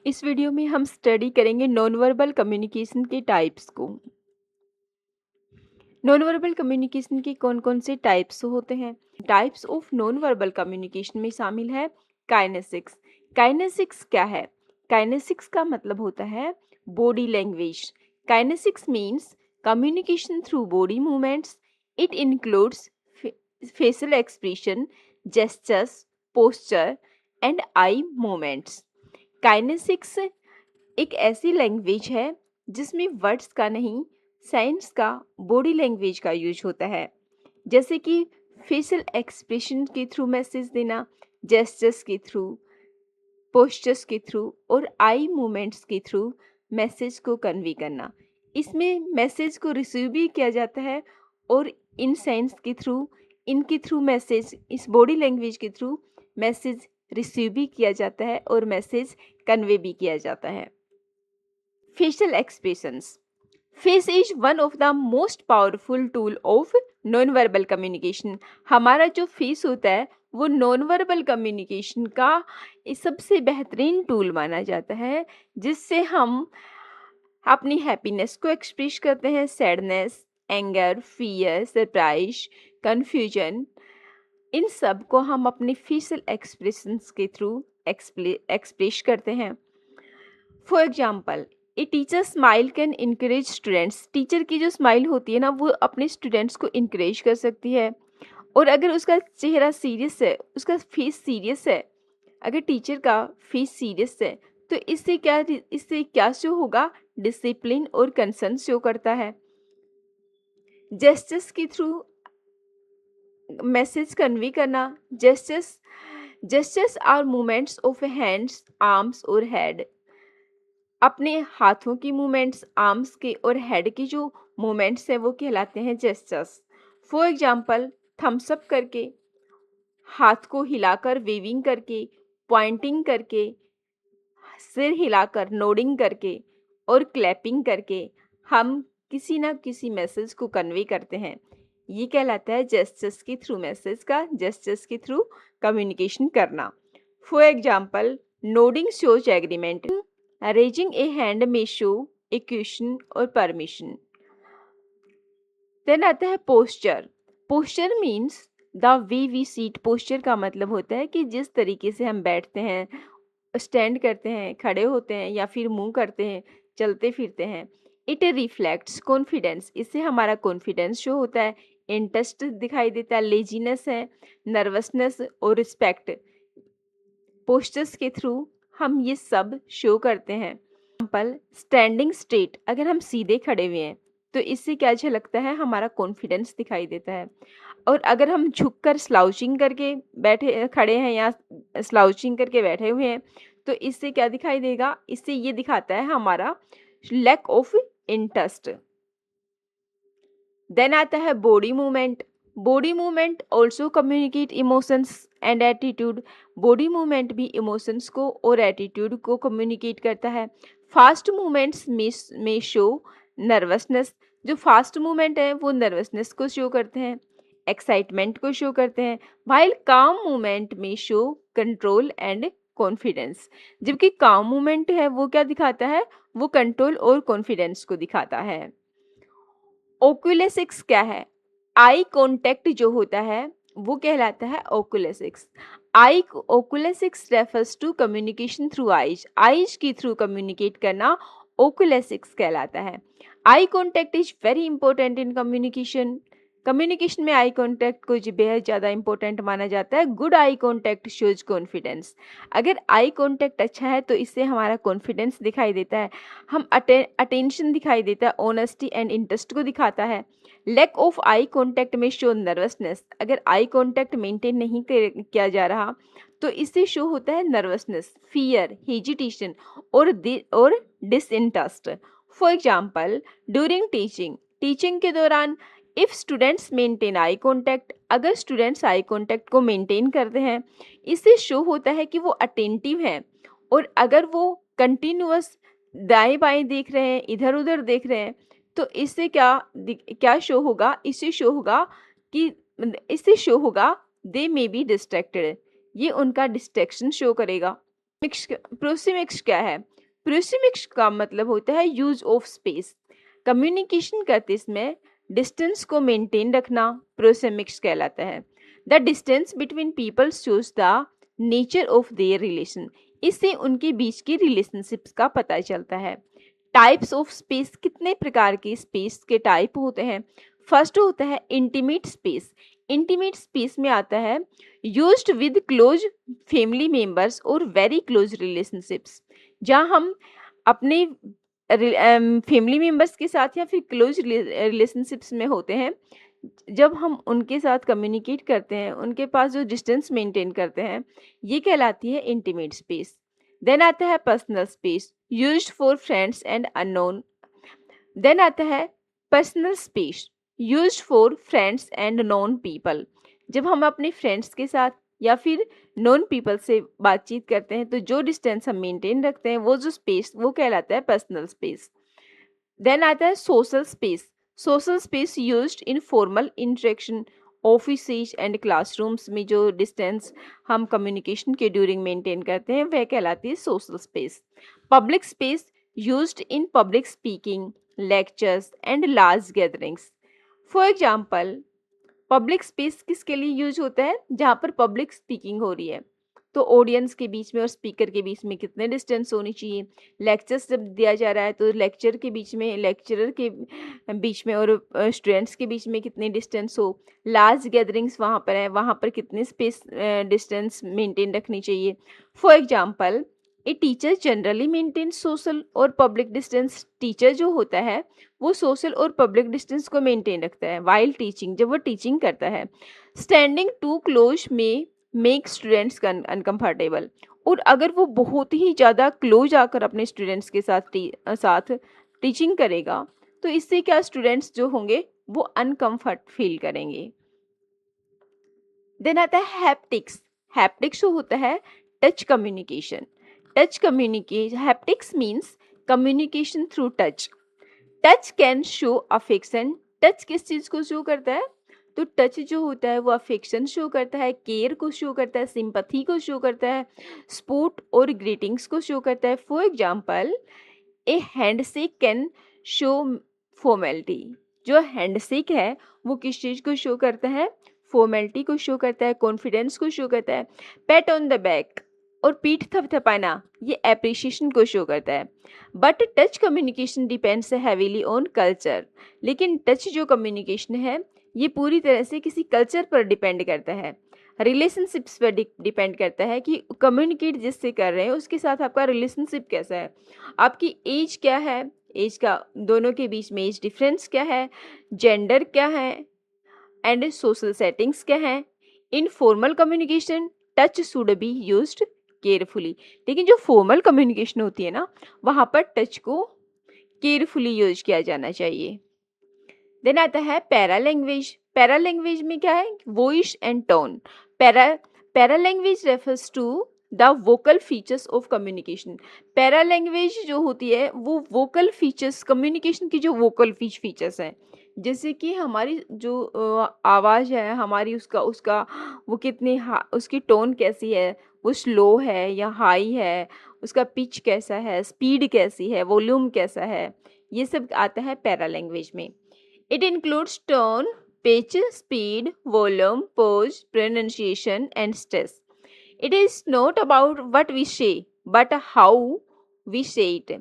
इस वीडियो में हम स्टडी करेंगे नॉन वर्बल कम्युनिकेशन के टाइप्स को। नॉन वर्बल कम्युनिकेशन के कौन कौन से टाइप्स होते हैं। Types of non verbal communication में शामिल है काइनेसिक्स। काइनेसिक्स क्या है? काइनेसिक्स का मतलब होता है body language. Kinesics means communication through body movements. It includes facial expression, gestures, posture and eye movements. Kinesics एक ऐसी लैंग्वेज है जिसमें वर्ड्स का नहीं, साइंस का, बॉडी लैंग्वेज का यूज होता है। जैसे कि फेशियल एक्सप्रेशन के थ्रू मैसेज देना, जेस्चर्स के थ्रू, पोस्चर्स के थ्रू और आई मूवमेंट्स के थ्रू मैसेज को कन्वे करना। इसमें मैसेज को रिसीव भी किया जाता है और इन साइंस के थ्रू, इनके थ्रू मैसेज, इस बॉडी लैंग्वेज के थ्रू मैसेज रिसीव भी किया जाता है और मैसेज कन्वे भी किया जाता है। Facial expressions. Face is one of the most powerful tool of non-verbal communication. हमारा जो फेस होता है वो नॉन वर्बल कम्युनिकेशन का सबसे बेहतरीन टूल माना जाता है, जिससे हम अपनी हैप्पीनेस को एक्सप्रेस करते हैं, sadness, anger, fear, surprise, confusion, इन सब को हम अपने फेशियल एक्सप्रेशंस के थ्रू एक्सप्रेस करते हैं। For example, a teacher smile can encourage students. Teacher की जो स्माइल होती है ना, वो अपने स्टूडेंट्स को इनकरेज कर सकती है। और अगर उसका चेहरा सीरियस है, उसका फेस सीरियस है, अगर टीचर का फेस सीरियस है तो इससे क्या शो होगा? डिसिप्लिन और कंसर्न शो करता है। जेस्चर्स के थ्रू मैसेज कन्वे करना। Gestures are movements of hands, arms और हेड। अपने हाथों की मूवमेंट्स, आर्म्स के और हेड की जो मूवमेंट्स हैं वो कहलाते हैं gestures. For example, thumbs up करके, हाथ को हिलाकर, वेविंग करके, पॉइंटिंग करके, सिर हिलाकर, नोडिंग करके और क्लैपिंग करके हम किसी ना किसी मैसेज को कन्वे करते हैं। ये कहलाता है जेस्चर्स के थ्रू मैसेज का, जेस्चर्स के थ्रू कम्युनिकेशन करना। For example, nodding shows agreement, raising a hand में शो ए क्वेश्चन और परमिशन। देन आता है posture. Posture means the way we sit. Posture का मतलब होता है कि जिस तरीके से हम बैठते हैं, स्टैंड करते हैं, खड़े होते हैं या फिर मूव करते हैं, चलते फिरते हैं। It reflects confidence. इससे हमारा कॉन्फिडेंस शो होता है, इंटरेस्ट दिखाई देता है, लेजीनेस है, नर्वसनेस और रिस्पेक्ट। पोस्चर्स के थ्रू हम ये सब शो करते हैं। एग्जाम्पल, स्टैंडिंग स्ट्रेट, अगर हम सीधे खड़े हुए हैं तो इससे क्या झलकता है? हमारा कॉन्फिडेंस दिखाई देता है। और अगर हम झुककर स्लाउचिंग करके बैठे खड़े हैं या स्लाउचिंग करके बैठे हुए हैं तो इससे क्या दिखाई देगा? इससे ये दिखाता है हमारा लैक ऑफ इंटरेस्ट। देन आता है body movement. Body movement also communicate emotions and attitude. Body movement भी इमोशंस को और एटीट्यूड को कम्युनिकेट करता है। फास्ट मूवमेंट्स में शो नर्वसनेस। जो फास्ट मूवमेंट है वो नर्वसनेस को शो करते हैं, एक्साइटमेंट को शो करते हैं, वाइल काम मूवमेंट में शो कंट्रोल एंड कॉन्फिडेंस। जबकि काम मूवमेंट है वो क्या दिखाता है? वो कंट्रोल और कॉन्फिडेंस को दिखाता है। ओक्यूलेसिक्स क्या है? आई कॉन्टेक्ट जो होता है वो कहलाता है oculesics. Oculesics refers to communication through eyes. Eyes के थ्रू कम्युनिकेट करना ओक्यूलेसिक्स कहलाता है। Eye contact is very important in communication. Communication में आई कॉन्टैक्ट को बेहद ज़्यादा इंपॉर्टेंट माना जाता है। Good eye contact shows confidence. अगर आई कॉन्टैक्ट अच्छा है तो इससे हमारा कॉन्फिडेंस दिखाई देता है, हम अटेंशन दिखाई देता है, ऑनेस्टी एंड इंटरेस्ट को दिखाता है। लैक ऑफ आई कॉन्टैक्ट में शो नर्वसनेस। अगर आई कॉन्टैक्ट मेंटेन नहीं किया जा रहा तो इससे शो होता है नर्वसनेस, फियर, हेजिटेशन और disinterest. For example, during teaching के दौरान if students maintain eye contact, अगर स्टूडेंट्स आई कॉन्टैक्ट को मेंटेन करते हैं इससे शो होता है कि वो अटेंटिव हैं। और अगर वो कंटिन्यूअस दाएं बाएं देख रहे हैं, इधर उधर देख रहे हैं तो इससे क्या शो होगा? इससे शो होगा दे मे बी डिस्ट्रैक्टेड। ये उनका डिस्ट्रैक्शन शो करेगा। प्रोक्सीमिक्स क्या है? प्रोक्सेमिक्स का मतलब होता है यूज ऑफ स्पेस। कम्युनिकेशन करते समय डिस्टेंस को मेंटेन रखना प्रोक्सेमिक्स कहलाता है। The distance between people shows the nature of their relation. इससे उनके बीच की रिलेशनशिप्स का पता चलता है। टाइप्स ऑफ स्पेस, कितने प्रकार के स्पेस के टाइप होते हैं। फर्स्ट होता है इंटीमेट स्पेस। इंटीमेट स्पेस में आता है used with close family members और वेरी क्लोज रिलेशनशिप्स, जहाँ हम अपने फैमिली मेंबर्स के साथ या फिर क्लोज रिलेशनशिप्स में होते हैं, जब हम उनके साथ कम्युनिकेट करते हैं, उनके पास जो डिस्टेंस मेंटेन करते हैं, ये कहलाती है इंटीमेट स्पेस। देन आता है personal space used for friends and unknown. Then आता है personal space used for friends and known people. जब हम अपने फ्रेंड्स के साथ या फिर नॉन पीपल से बातचीत करते हैं, तो जो डिस्टेंस हम मेंटेन रखते हैं, वो जो स्पेस, वो कहलाता है पर्सनल स्पेस। देन आता है social space. Social space used in formal interaction, office and classrooms में जो डिस्टेंस हम कम्युनिकेशन के ड्यूरिंग मेंटेन करते हैं, वह कहलाती है social space. Public space used in public speaking, lectures and large gatherings. For example, public space किसके लिए यूज होता है? जहाँ पर पब्लिक स्पीकिंग हो रही है, तो ऑडियंस के बीच में और स्पीकर के बीच में कितने डिस्टेंस होनी चाहिए। लेक्चर्स जब दिया जा रहा है, तो लेक्चर के बीच में, लेक्चरर के बीच में और स्टूडेंट्स के बीच में कितनी डिस्टेंस हो। लार्ज गैदरिंग्स वहाँ पर है, वहाँ पर कितने स्पेस डिस्टेंस मेंटेन रखनी चाहिए। For example, a teacher generally maintain social और पब्लिक डिस्टेंस। टीचर जो होता है वो सोशल और पब्लिक डिस्टेंस को मेंटेन रखता है वाइल टीचिंग, जब वो टीचिंग करता है। स्टैंडिंग टू क्लोज में मेक स्टूडेंट्स अनकंफर्टेबल। और अगर वो बहुत ही ज़्यादा क्लोज आकर अपने स्टूडेंट्स के साथ टीचिंग करेगा, तो इससे क्या, स्टूडेंट्स जो होंगे वो अनकंफर्ट फील करेंगे। देन आता है हैप्टिक्स। हैप्टिक्स जो होता है touch communication. Haptics means communication through touch. Touch can show affection. Touch किस चीज़ को शो करता है? तो टच जो होता है वो अफेक्शन शो करता है, केयर को शो करता है, सिंपथी को शो करता है, सपोर्ट और ग्रीटिंग्स को शो करता है। For example, A handshake can show formality. जो हैंडशेक है वो किस चीज़ को शो करता है? फॉर्मेलिटी को शो करता है, कॉन्फिडेंस को शो करता है। पैट ऑन द बैक और पीठ थपथपाना, ये एप्रिसिएशन को शो करता है। But touch communication depends heavily on culture. लेकिन टच जो कम्युनिकेशन है, ये पूरी तरह से किसी कल्चर पर डिपेंड करता है, रिलेशनशिप्स पर डिपेंड करता है कि कम्युनिकेट जिससे कर रहे हैं उसके साथ आपका रिलेशनशिप कैसा है, आपकी एज क्या है, एज का दोनों के बीच में एज डिफरेंस क्या है, जेंडर क्या है, एंड सोशल सेटिंग्स क्या हैं। In formal communication touch should be used carefully. लेकिन जो फॉर्मल कम्युनिकेशन होती है ना, वहाँ पर टच को केयरफुली यूज किया जाना चाहिए। देन आता है पैरा लैंग्वेज। पैरा लैंग्वेज में क्या है? Voice and tone. Paralanguage refers to the vocal features of communication. Paralanguage जो होती है वो वोकल फीचर्स, कम्युनिकेशन की जो वोकल फीचर्स हैं, जैसे कि हमारी जो आवाज़ है हमारी, उसका उसका वो कितनी उसकी टोन कैसी है, वो स्लो है या हाई है, उसका पिच कैसा है, स्पीड कैसी है, वॉल्यूम कैसा है, ये सब आता है पैरा लैंग्वेज में। It includes tone, pitch, speed, volume, pause, pronunciation, and stress. It is not about what we say, but how we say it.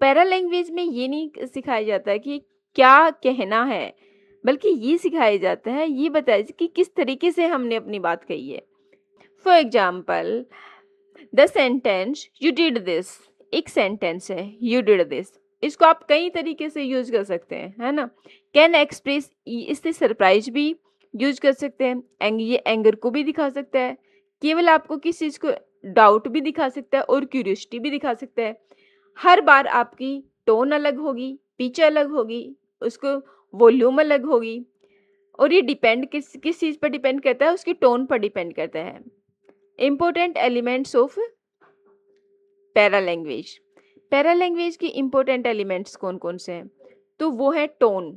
Para language में ये नहीं सिखाया जाता है कि क्या कहना है, बल्कि ये सिखाया जाता है, ये बताया कि किस तरीके से हमने अपनी बात कही है। For example, the sentence you did this, एक सेंटेंस है यू डिड दिस, इसको आप कई तरीके से यूज कर सकते हैं, है ना। कैन एक्सप्रेस, इससे सरप्राइज भी यूज कर सकते हैं, ये एंगर को भी दिखा सकता है, केवल आपको किस चीज़ को डाउट भी दिखा सकता है और क्यूरियोसिटी भी दिखा सकता है। हर बार आपकी टोन अलग होगी, पिच अलग होगी, उसको वॉल्यूम अलग होगी, और ये डिपेंड किस किस चीज़ पर डिपेंड करता है? उसकी टोन पर डिपेंड करता है। Important elements of para language. Para language की इम्पोर्टेंट एलिमेंट्स कौन कौन से हैं? तो वो है टोन।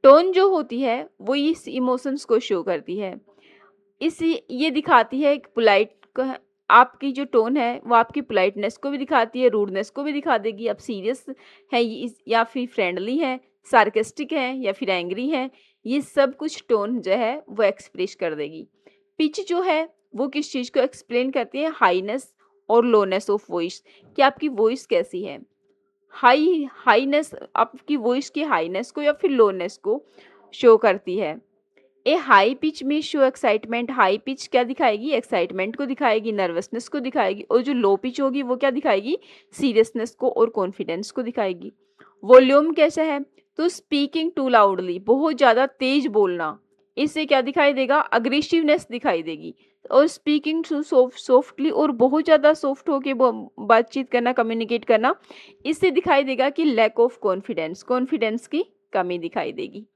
टोन जो होती है वो इस इमोशंस को शो करती है, इस ये दिखाती है एक पोलाइट आपकी जो टोन है वो आपकी पोलाइटनेस को भी दिखाती है, रूडनेस को भी दिखा देगी। आप सीरियस हैं या फिर फ्रेंडली हैं, सार्केस्टिक हैं या फिर एंग्री हैं, ये सब कुछ टोन जो है वो एक्सप्रेस कर देगी। पिच जो है वो किस चीज़ को एक्सप्लेन करती है? हाईनेस और लोनेस ऑफ वॉइस, कि आपकी वॉइस कैसी है। हाईनेस आपकी वॉइस की हाईनेस को या फिर लोनेस को शो करती है। ए हाई पिच में शो एक्साइटमेंट, हाई पिच क्या दिखाएगी? एक्साइटमेंट को दिखाएगी, नर्वसनेस को दिखाएगी। और जो लो पिच होगी वो क्या दिखाएगी? सीरियसनेस को और कॉन्फिडेंस को दिखाएगी। वॉल्यूम कैसा है? तो स्पीकिंग टू लाउडली, बहुत ज़्यादा तेज बोलना, इससे क्या दिखाई देगा? अग्रेसिवनेस दिखाई देगी। और स्पीकिंग टू सॉफ्टली, और बहुत ज़्यादा सॉफ्ट होके बातचीत करना, कम्युनिकेट करना, इससे दिखाई देगा कि लैक ऑफ कॉन्फिडेंस, कॉन्फिडेंस की कमी दिखाई देगी।